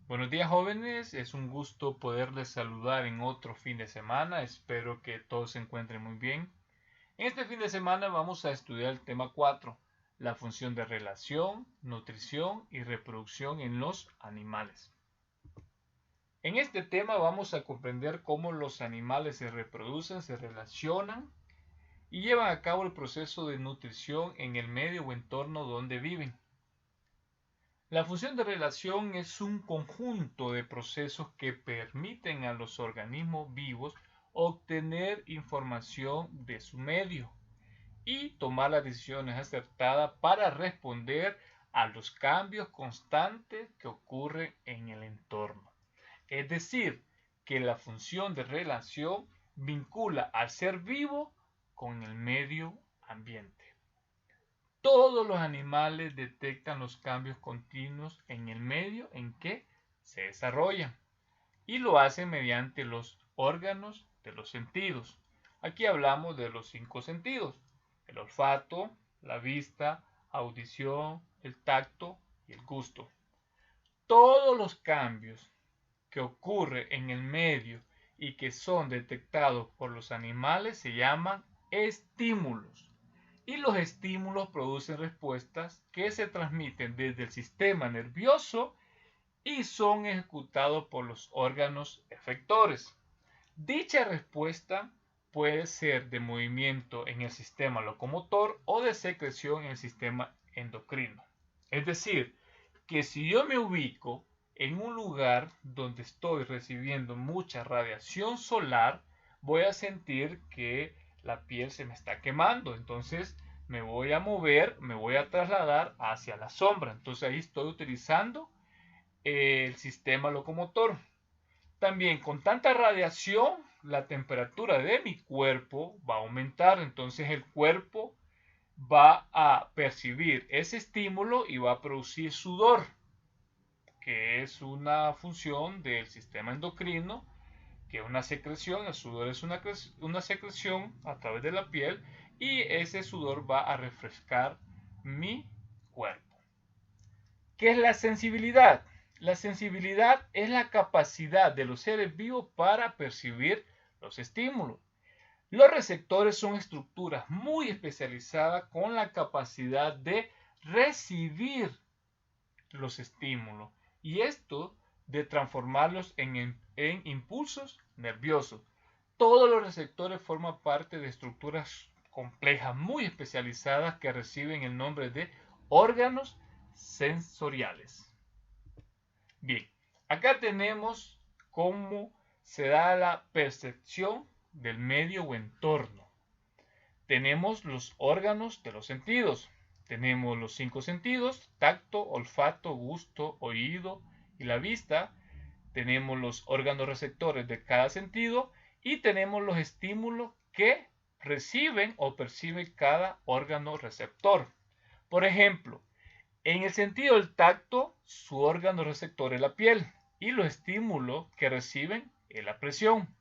Buenos días jóvenes, es un gusto poderles saludar en otro fin de semana, espero que todos se encuentren muy bien. En este fin de semana vamos a estudiar el tema 4, la función de relación, nutrición y reproducción en los animales. En este tema vamos a comprender cómo los animales se reproducen, se relacionan y llevan a cabo el proceso de nutrición en el medio o entorno donde viven. La función de relación es un conjunto de procesos que permiten a los organismos vivos obtener información de su medio y tomar las decisiones acertadas para responder a los cambios constantes que ocurren en el entorno. Es decir, que la función de relación vincula al ser vivo con el medio ambiente. Todos los animales detectan los cambios continuos en el medio en que se desarrollan y lo hacen mediante los órganos de los sentidos. Aquí hablamos de los 5 sentidos: el olfato, la vista, audición, el tacto y el gusto. Todos los cambios que ocurren en el medio y que son detectados por los animales se llaman estímulos. Y los estímulos producen respuestas que se transmiten desde el sistema nervioso y son ejecutados por los órganos efectores. Dicha respuesta puede ser de movimiento en el sistema locomotor o de secreción en el sistema endocrino. Es decir, que si yo me ubico en un lugar donde estoy recibiendo mucha radiación solar, voy a sentir que la piel se me está quemando. Entonces me voy a mover, me voy a trasladar hacia la sombra. Entonces ahí estoy utilizando el sistema locomotor. También con tanta radiación, la temperatura de mi cuerpo va a aumentar. Entonces el cuerpo va a percibir ese estímulo y va a producir sudor, que es una función del sistema endocrino, que es una secreción. El sudor es una secreción a través de la piel y ese sudor va a refrescar mi cuerpo. ¿Qué es la sensibilidad? La sensibilidad es la capacidad de los seres vivos para percibir los estímulos. Los receptores son estructuras muy especializadas con la capacidad de recibir los estímulos y esto de transformarlos en impulsos nerviosos. Todos los receptores forman parte de estructuras complejas muy especializadas que reciben el nombre de órganos sensoriales. Bien, acá tenemos cómo se da la percepción del medio o entorno. Tenemos los órganos de los sentidos. Tenemos los 5 sentidos: tacto, olfato, gusto, oído y la vista. Tenemos los órganos receptores de cada sentido y tenemos los estímulos que reciben o percibe cada órgano receptor. Por ejemplo, en el sentido del tacto, su órgano receptor es la piel y los estímulos que reciben es la presión.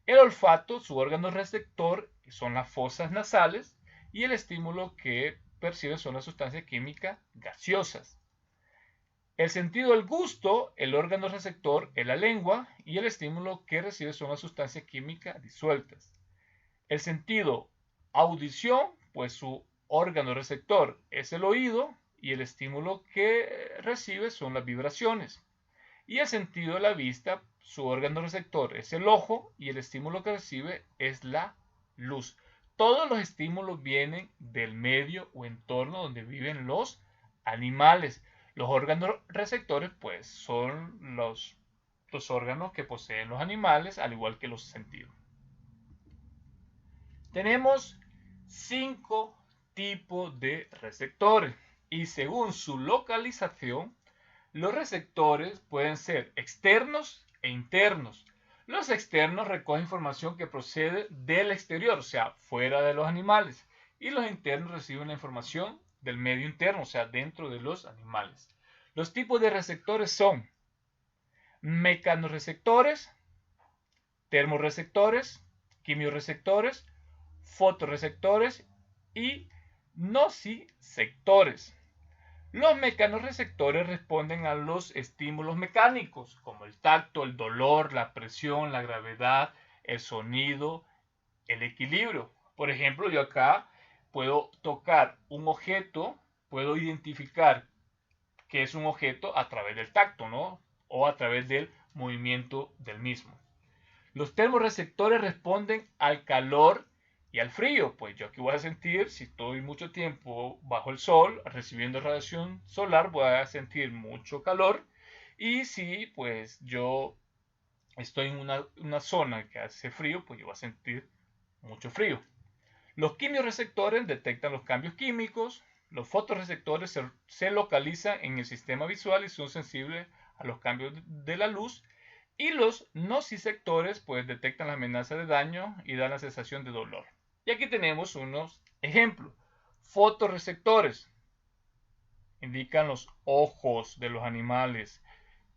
El olfato, su órgano receptor, son las fosas nasales y el estímulo que percibe son las sustancias químicas gaseosas. El sentido del gusto, el órgano receptor es la lengua y el estímulo que recibe son las sustancias químicas disueltas. El sentido audición, pues su órgano receptor es el oído y el estímulo que recibe son las vibraciones. Y el sentido de la vista, su órgano receptor es el ojo y el estímulo que recibe es la luz. Todos los estímulos vienen del medio o entorno donde viven los animales. Los órganos receptores, pues, son los órganos que poseen los animales, al igual que los sentidos. Tenemos 5 tipos de receptores y según su localización, los receptores pueden ser externos e internos. Los externos recogen información que procede del exterior, o sea, fuera de los animales, y los internos reciben la información del medio interno, o sea, dentro de los animales. Los tipos de receptores son mecanorreceptores, termorreceptores, quimioreceptores, fotorreceptores y nociceptores. Los mecanorreceptores responden a los estímulos mecánicos, como el tacto, el dolor, la presión, la gravedad, el sonido, el equilibrio. Por ejemplo, yo acá puedo tocar un objeto, puedo identificar que es un objeto a través del tacto, ¿no? O a través del movimiento del mismo. Los termorreceptores responden al calor y al frío, pues yo aquí voy a sentir, si estoy mucho tiempo bajo el sol, recibiendo radiación solar, voy a sentir mucho calor. Y si pues yo estoy en una zona que hace frío, pues yo voy a sentir mucho frío. Los quimiorreceptores detectan los cambios químicos. Los fotorreceptores se localizan en el sistema visual y son sensibles a los cambios de la luz. Y los nociceptores pues detectan la amenaza de daño y dan la sensación de dolor. Y aquí tenemos unos ejemplos. Fotorreceptores indican los ojos de los animales.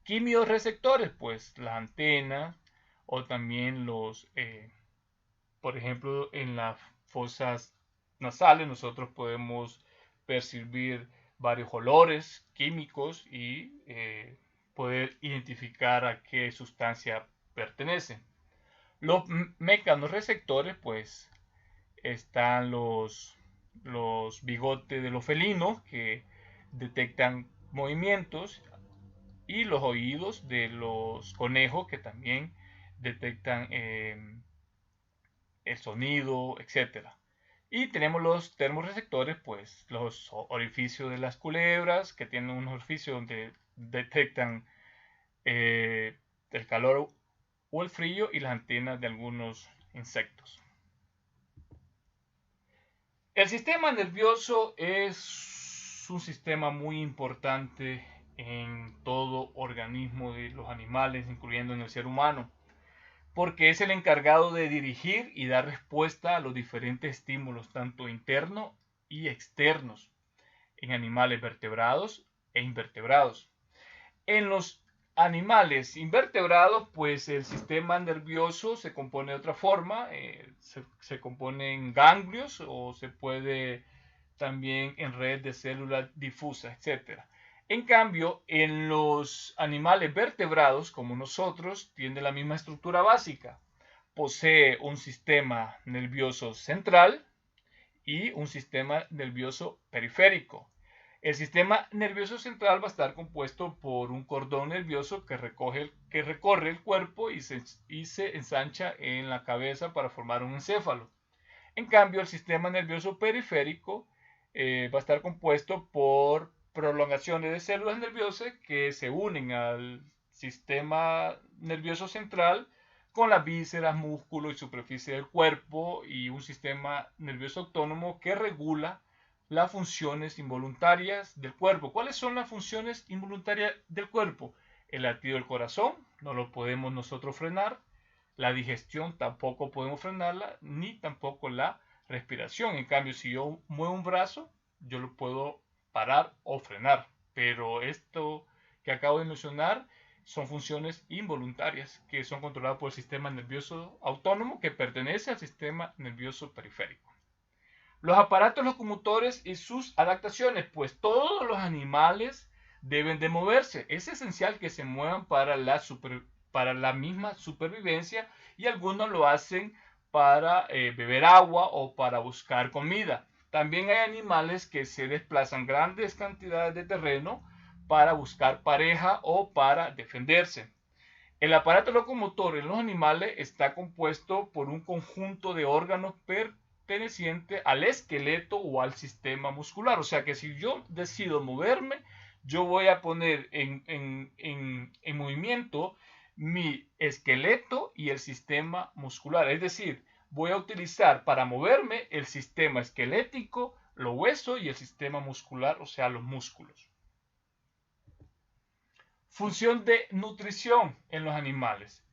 Quimiorreceptores, pues las antenas o también por ejemplo, en las fosas nasales nosotros podemos percibir varios olores químicos y poder identificar a qué sustancia pertenece. Los mecanorreceptores, pues, están los bigotes de los felinos que detectan movimientos y los oídos de los conejos que también detectan el sonido, etcétera. Y tenemos los termorreceptores, pues los orificios de las culebras, que tienen un orificio donde detectan el calor o el frío, y las antenas de algunos insectos. El sistema nervioso es un sistema muy importante en todo organismo de los animales, incluyendo en el ser humano, porque es el encargado de dirigir y dar respuesta a los diferentes estímulos, tanto internos y externos, en animales vertebrados e invertebrados. En los animales invertebrados, pues el sistema nervioso se compone de otra forma, se compone en ganglios o se puede también en red de células difusas, etc. En cambio, en los animales vertebrados, como nosotros, tiene la misma estructura básica. Posee un sistema nervioso central y un sistema nervioso periférico. El sistema nervioso central va a estar compuesto por un cordón nervioso que recorre el cuerpo y se ensancha en la cabeza para formar un encéfalo. En cambio, el sistema nervioso periférico va a estar compuesto por prolongaciones de células nerviosas que se unen al sistema nervioso central con las vísceras, músculos y superficie del cuerpo, y un sistema nervioso autónomo que regula las funciones involuntarias del cuerpo. ¿Cuáles son las funciones involuntarias del cuerpo? El latido del corazón, no lo podemos nosotros frenar. La digestión tampoco podemos frenarla, ni tampoco la respiración. En cambio, si yo muevo un brazo, yo lo puedo parar o frenar. Pero esto que acabo de mencionar son funciones involuntarias que son controladas por el sistema nervioso autónomo, que pertenece al sistema nervioso periférico. Los aparatos locomotores y sus adaptaciones, pues todos los animales deben de moverse. Es esencial que se muevan para la misma supervivencia, y algunos lo hacen para beber agua o para buscar comida. También hay animales que se desplazan grandes cantidades de terreno para buscar pareja o para defenderse. El aparato locomotor en los animales está compuesto por un conjunto de órganos pertenecientes al esqueleto o al sistema muscular. O sea que si yo decido moverme, yo voy a poner en movimiento mi esqueleto y el sistema muscular. Es decir, voy a utilizar para moverme el sistema esquelético, los huesos, y el sistema muscular, o sea, los músculos. Función de nutrición en los animales.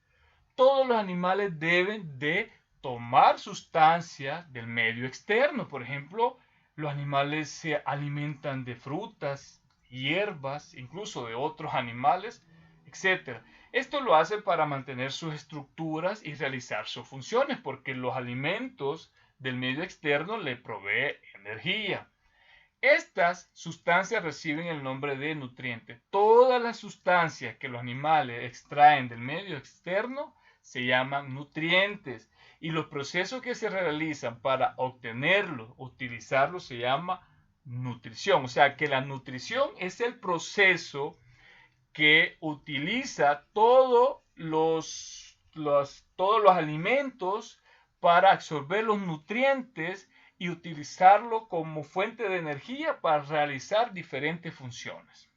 Todos los animales deben de tomar sustancias del medio externo. Por ejemplo, los animales se alimentan de frutas, hierbas, incluso de otros animales, etc. Esto lo hace para mantener sus estructuras y realizar sus funciones, porque los alimentos del medio externo le provee energía. Estas sustancias reciben el nombre de nutrientes. Todas las sustancias que los animales extraen del medio externo se llaman nutrientes. Y los procesos que se realizan para obtenerlos, utilizarlos, se llama nutrición. O sea que la nutrición es el proceso que utiliza todos los alimentos para absorber los nutrientes y utilizarlo como fuente de energía para realizar diferentes funciones.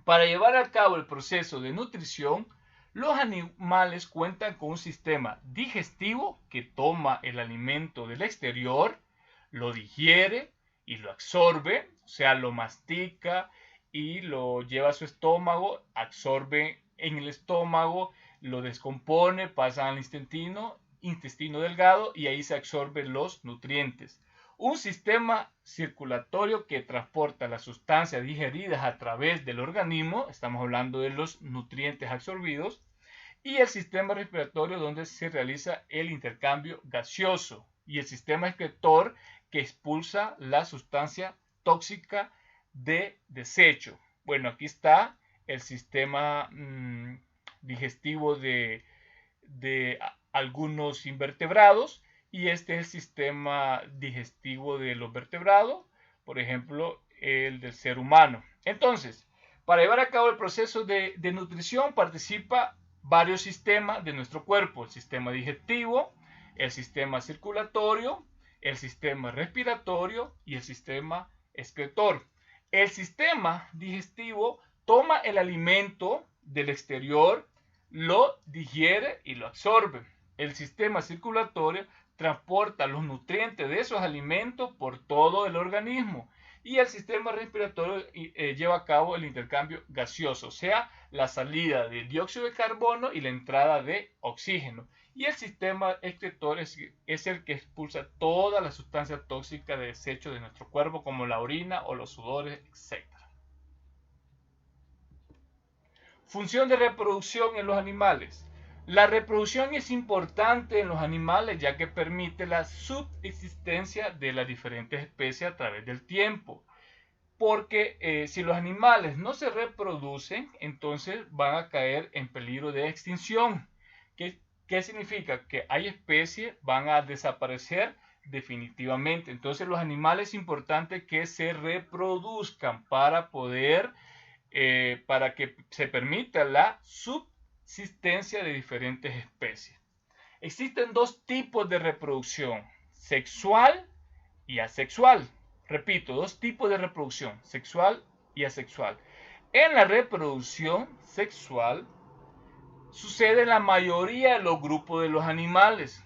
Para llevar a cabo el proceso de nutrición, los animales cuentan con un sistema digestivo que toma el alimento del exterior, lo digiere y lo absorbe, o sea, lo mastica y lo lleva a su estómago, absorbe en el estómago, lo descompone, pasa al intestino delgado y ahí se absorben los nutrientes. Un sistema circulatorio que transporta las sustancias digeridas a través del organismo, estamos hablando de los nutrientes absorbidos, y el sistema respiratorio donde se realiza el intercambio gaseoso, y el sistema excretor que expulsa la sustancia tóxica de desecho. Bueno, aquí está el sistema digestivo de algunos invertebrados y este es el sistema digestivo de los vertebrados, por ejemplo, el del ser humano. Entonces, para llevar a cabo el proceso de nutrición participa varios sistemas de nuestro cuerpo, el sistema digestivo, el sistema circulatorio, el sistema respiratorio y el sistema excretor. El sistema digestivo toma el alimento del exterior, lo digiere y lo absorbe. El sistema circulatorio transporta los nutrientes de esos alimentos por todo el organismo. Y el sistema respiratorio lleva a cabo el intercambio gaseoso, o sea, la salida de dióxido de carbono y la entrada de oxígeno. Y el sistema excretor es el que expulsa todas las sustancias tóxicas de desecho de nuestro cuerpo, como la orina o los sudores, etc. Función de reproducción en los animales. La reproducción es importante en los animales ya que permite la subsistencia de las diferentes especies a través del tiempo. Porque si los animales no se reproducen, entonces van a caer en peligro de extinción. ¿Qué significa? Que hay especies van a desaparecer definitivamente. Entonces los animales es importante que se reproduzcan para que se permita la subsistencia de diferentes especies. Existen dos tipos de reproducción, sexual y asexual. Repito, dos tipos de reproducción, sexual y asexual. En la reproducción sexual sucede en la mayoría de los grupos de los animales.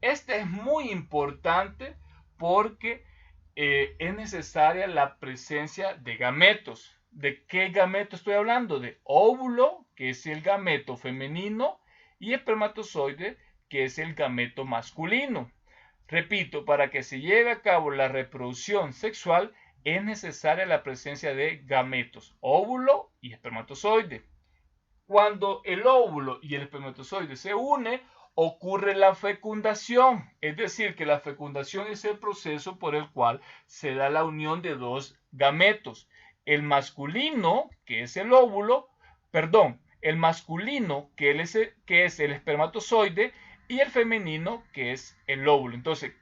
Este es muy importante porque es necesaria la presencia de gametos. ¿De qué gameto estoy hablando? De óvulo, que es el gameto femenino, y espermatozoide, que es el gameto masculino. Repito, para que se lleve a cabo la reproducción sexual es necesaria la presencia de gametos, óvulo y espermatozoide. Cuando el óvulo y el espermatozoide se unen, ocurre la fecundación, es decir, que la fecundación es el proceso por el cual se da la unión de dos gametos. El masculino, que es el óvulo, el masculino, que es el espermatozoide, y el femenino, que es el óvulo. Entonces,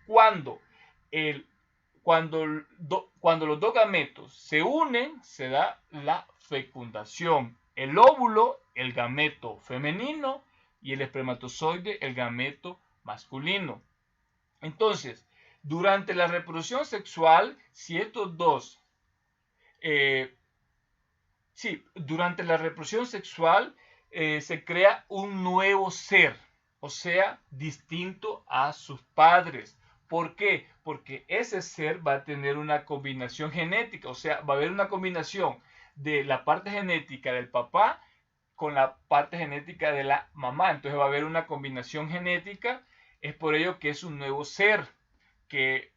cuando los dos gametos se unen, se da la fecundación. El óvulo, el gameto femenino, y el espermatozoide, el gameto masculino. Entonces, durante la reproducción sexual, si estos dos, durante la reproducción sexual se crea un nuevo ser, o sea, distinto a sus padres. ¿Por qué? Porque ese ser va a tener una combinación genética, o sea, va a haber una combinación de la parte genética del papá con la parte genética de la mamá. Entonces va a haber una combinación genética. Es por ello que es un nuevo ser. Que,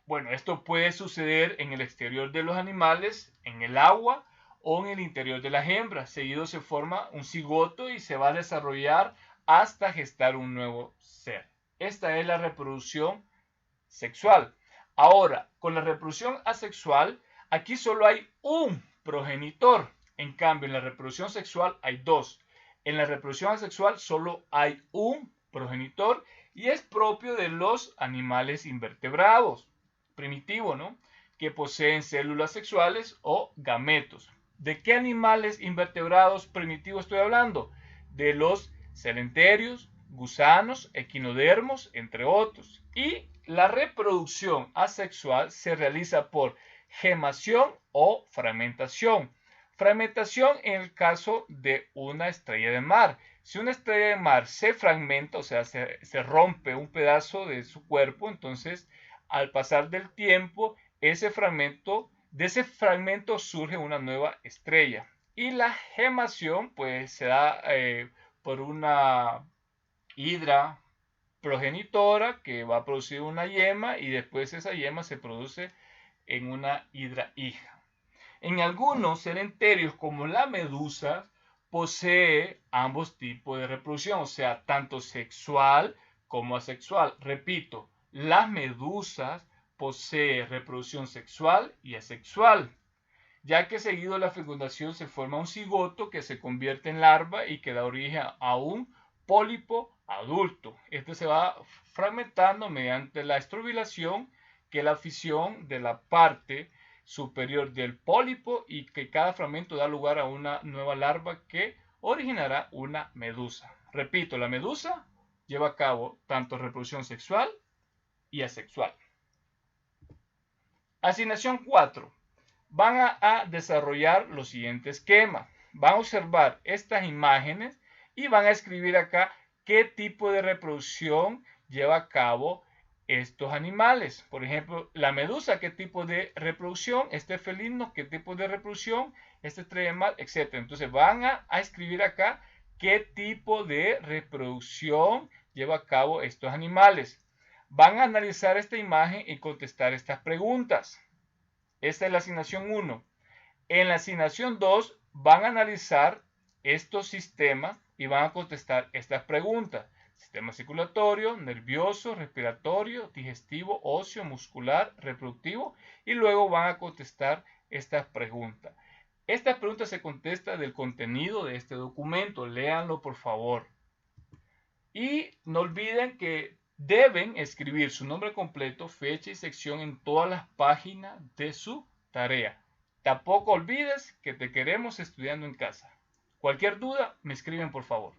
bueno, esto puede suceder en el exterior de los animales, en el agua o en el interior de las hembras. Seguido se forma un cigoto y se va a desarrollar hasta gestar un nuevo ser. Esta es la reproducción sexual. Ahora, con la reproducción asexual, aquí solo hay un progenitor. En cambio, en la reproducción sexual hay dos. En la reproducción asexual solo hay un progenitor y es propio de los animales invertebrados, primitivo, ¿no? Que poseen células sexuales o gametos. ¿De qué animales invertebrados primitivos estoy hablando? De los celenterios, gusanos, equinodermos, entre otros. Y la reproducción asexual se realiza por gemación o fragmentación. Fragmentación en el caso de una estrella de mar. Si una estrella de mar se fragmenta, o sea, se rompe un pedazo de su cuerpo, entonces al pasar del tiempo, de ese fragmento surge una nueva estrella. Y la gemación, pues se da por una hidra progenitora que va a producir una yema y después esa yema se produce en una hidra hija. En algunos celenterios como la medusa posee ambos tipos de reproducción, o sea, tanto sexual como asexual. Repito, las medusas poseen reproducción sexual y asexual, ya que seguido la fecundación se forma un cigoto que se convierte en larva y que da origen a un pólipo adulto. Este se va fragmentando mediante la estrobilación, que es la fisión de la parte superior del pólipo y que cada fragmento da lugar a una nueva larva que originará una medusa. Repito, la medusa lleva a cabo tanto reproducción sexual y asexual. Asignación 4. Van a desarrollar los siguientes esquemas. Van a observar estas imágenes y van a escribir acá qué tipo de reproducción lleva a cabo estos animales. Por ejemplo, la medusa, qué tipo de reproducción, este felino, qué tipo de reproducción, este estrella de mar, etc. Entonces van a escribir acá qué tipo de reproducción lleva a cabo estos animales. Van a analizar esta imagen y contestar estas preguntas. Esta es la asignación 1. En la asignación 2 van a analizar estos sistemas y van a contestar estas preguntas. Sistema circulatorio, nervioso, respiratorio, digestivo, óseo, muscular, reproductivo. Y luego van a contestar estas preguntas. Estas preguntas se contestan del contenido de este documento. Léanlo, por favor. Y no olviden que deben escribir su nombre completo, fecha y sección en todas las páginas de su tarea. Tampoco olvides que te queremos estudiando en casa. Cualquier duda, me escriben por favor.